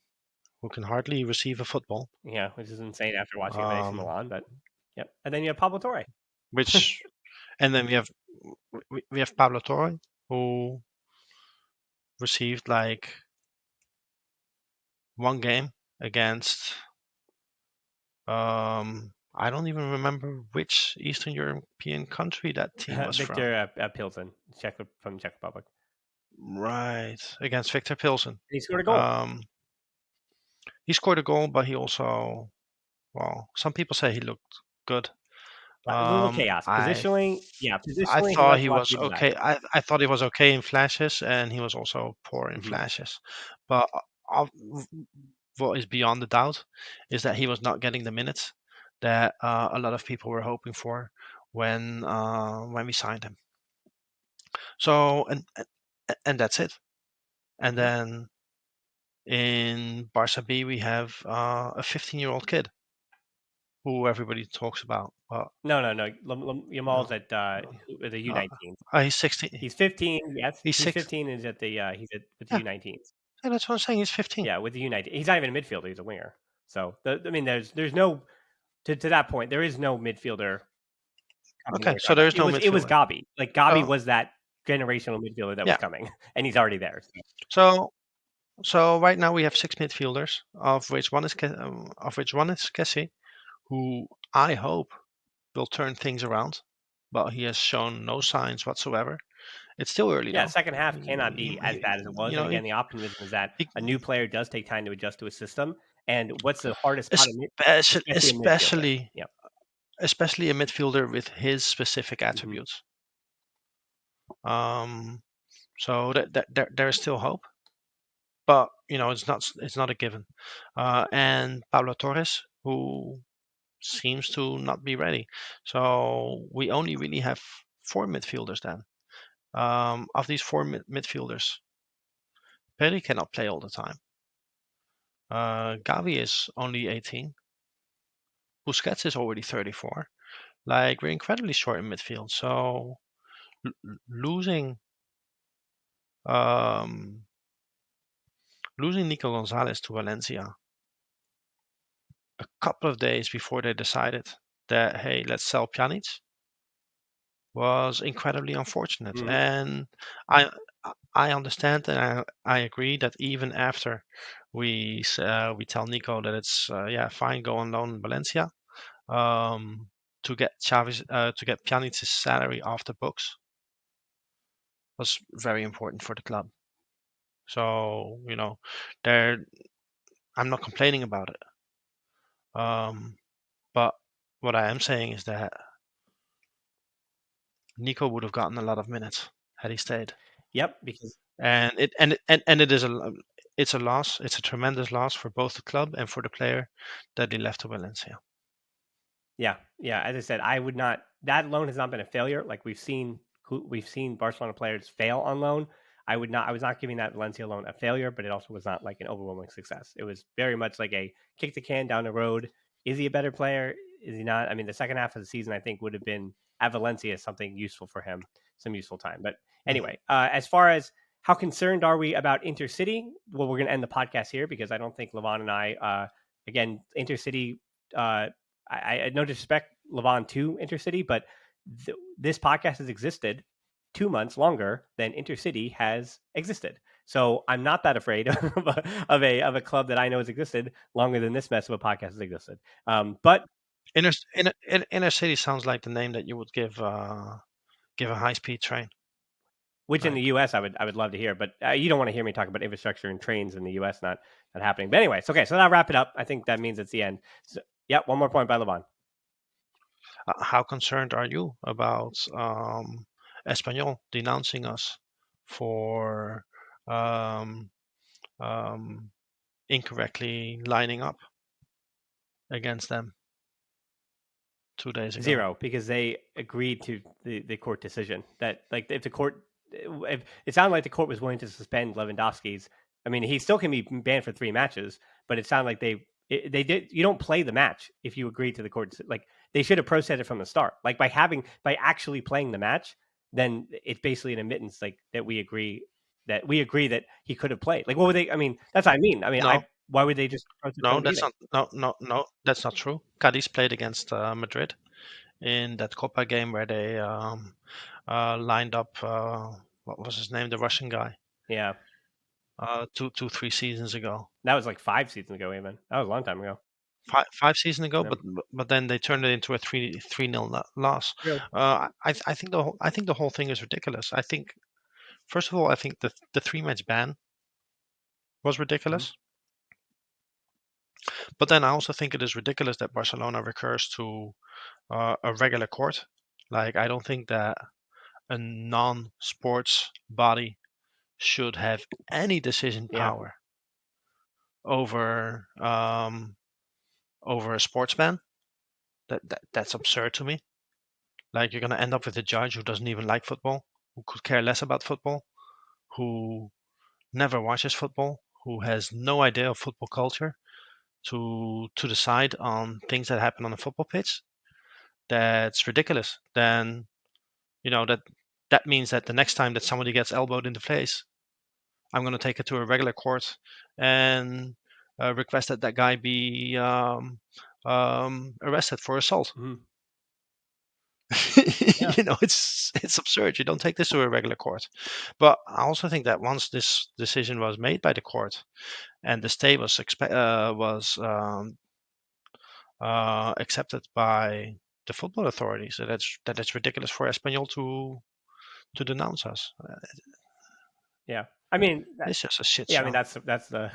who can hardly receive a football. Yeah, which is insane after watching him at AC Um, Milan. But yep, and then you have Pablo Torre. which, and then we have Pablo Torre, who received like one game against I don't even remember which Eastern European country that team was from. Victor Pilsen, from Czech Republic. Right, against Victor Pilsen. He scored a goal. He scored a goal, but he also, well, some people say he looked good. A little chaos. I Positionally, I positionally, he thought left he a lot to was be desired. okay. I thought he was okay in flashes, and he was also poor in Hmm. flashes. But what is beyond the doubt is that he was not getting the minutes that a lot of people were hoping for when we signed him. So and that's it. And Yeah. then in Barca B we have a 15-year-old kid who everybody talks about. But No. Yamal's no, at the uh, U19s. he's 16. He's 15. Yes, He's he's six. 15. Is at the he's at with the Yeah, U19s. yeah, that's what I'm saying. He's 15. Yeah, with the U19. He's not even a midfielder. He's a winger. So I mean, there's no to that point. There is no midfielder coming Okay, later so on. there is no It was midfielder. Gabi. Like Gabi So was that generational midfielder that was yeah, coming, and he's already there. So. so so right now we have six midfielders, of which one is Kessie, who I hope will turn things around, but he has shown no signs whatsoever. It's still early Yeah, though. second half cannot be as bad as it was. You And know, again, the optimism is that he, a new player does take time to adjust to a system. And what's the hardest spot in especially especially a midfielder? especially Yeah. especially a midfielder with his specific Hmm. attributes. Um, so that there is still hope, but it's not a given. And Pablo Torres, who seems to not be ready. So we only really have four midfielders then. Of these four midfielders, Pedri cannot play all the time. Gavi is only 18. Busquets is already 34. Like, we're incredibly short in midfield. So losing um, losing Nico Gonzalez to Valencia a couple of days before they decided that, hey, let's sell Pjanic, was incredibly unfortunate. Hmm. And I I understand and I agree that even after we tell Nico that it's yeah, fine, go on loan in Valencia, um, to get Pjanic's salary off the books was very important for the club. So there I'm not complaining about it. But what I am saying is that Nico would have gotten a lot of minutes had he stayed. Yep. Because And it is it's a loss. It's a tremendous loss for both the club and for the player that he left to Valencia. yeah. As I said, I would not. That loan has not been a failure. Like we've seen Barcelona players fail on loan. I would not. I was not giving that Valencia loan a failure, but it also was not like an overwhelming success. It was very much like a kick the can down the road. Is he a better player? Is he not? I mean, the second half of the season, I think, would have been at Valencia something useful for him, some useful time. But Mhm. anyway, as far as how concerned are we about Intercity? Well, we're going to end the podcast here because I don't think Levon and I, again, Intercity. No disrespect, Levon to Intercity, but this podcast has existed 2 months longer than Intercity has existed. So I'm not that afraid of a club that I know has existed longer than this mess of a podcast has existed. But Inner city sounds like the name that you would give a high speed train. which in the Like, U.S. I would love to hear, but you don't want to hear me talk about infrastructure and trains in the U.S. not happening. But anyways, okay, so that'll wrap it up. I think that means it's the end. So, yeah, one more point by Levon. how concerned are you about Espanyol denouncing us for um, um, incorrectly lining up against them 2 days ago? Zero, because they agreed to the court decision that, like, if the court, if it sounded like the court was willing to suspend Lewandowski's. I mean, he still can be banned for 3 matches, but it sounded like they did. You don't play the match if you agree to the court. Like, they should have processed it from the start. Like, by actually playing the match, then it's basically an admittance, like, that we agree that he could have played. Like, what would they? I mean, that's what I mean. I mean, No, why would they just protest no, from the that's beginning? not. No, no, no, that's not true. Cadiz played against Madrid in that Copa game where they lined up. What was his name? The Russian guy. Yeah. 3 seasons ago. That was like 5 seasons ago, even. That was a long time ago. Five seasons ago, Yeah. but then they turned it into a 3-0 loss. Really? I think the whole thing is ridiculous. I think, first of all, I think the 3 match ban was Mhm. ridiculous. But then I also think it is ridiculous that Barcelona recurs to a regular court. Like, I don't think that a non-sports body should have any decision Yeah. power over over a sports ban. That's absurd to me. Like, you're gonna end up with a judge who doesn't even like football, who could care less about football, who never watches football, who has no idea of football culture, to decide on things that happen on a football pitch. That's ridiculous. Then that means that the next time that somebody gets elbowed in the face, I'm going to take it to a regular court and request that that guy be arrested for assault. Mhm. Yeah. It's absurd. You don't take this to a regular court. But I also think that once this decision was made by the court and the stay was accepted by the football authorities, that it's ridiculous for Espanyol to denounce us. Yeah. I mean, It's just a shit yeah, I mean show. that's the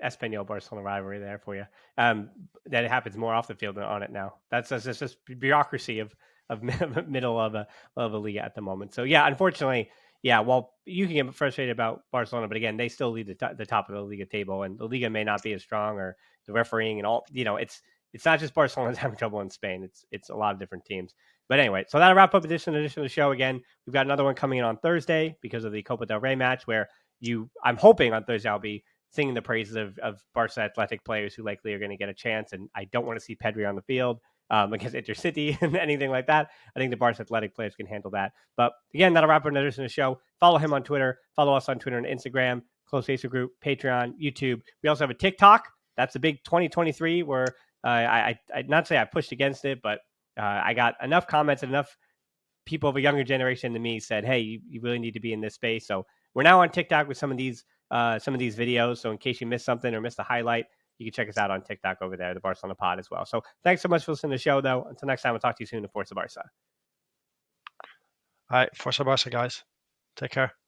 Espanyol Barcelona rivalry there for you. That it happens more off the field than on it now. That's just bureaucracy of middle of a league at the moment. So yeah, unfortunately, yeah. Well, you can get frustrated about Barcelona, but again, they still lead the top of the Liga table, and the Liga may not be as strong, or the refereeing and all. It's not just Barcelona's having trouble in Spain. It's a lot of different teams. But anyway, so that'll wrap up edition of the show. Again, we've got another one coming in on Thursday because of the Copa del Rey match, where I'm hoping on Thursday I'll be singing the praises of Barca Athletic players who likely are going to get a chance. And I don't want to see Pedri on the field against Intercity and anything like that. I think the Barca Athletic players can handle that. But again, that'll wrap up another edition of the show. Follow him on Twitter. Follow us on Twitter and Instagram, Close Facebook Group, Patreon, YouTube. We also have a TikTok. That's a big 2023 where I not say I pushed against it, but I got enough comments and enough people of a younger generation than me said, "Hey, you really need to be in this space." So we're now on TikTok with some of these videos. So in case you missed something or missed a highlight, you can check us out on TikTok over there, the Barcelona Pod as well. So thanks so much for listening to the show, though. Until next time, we'll talk to you soon. The Forza Barca. All right, Forza Barca, guys. Take care.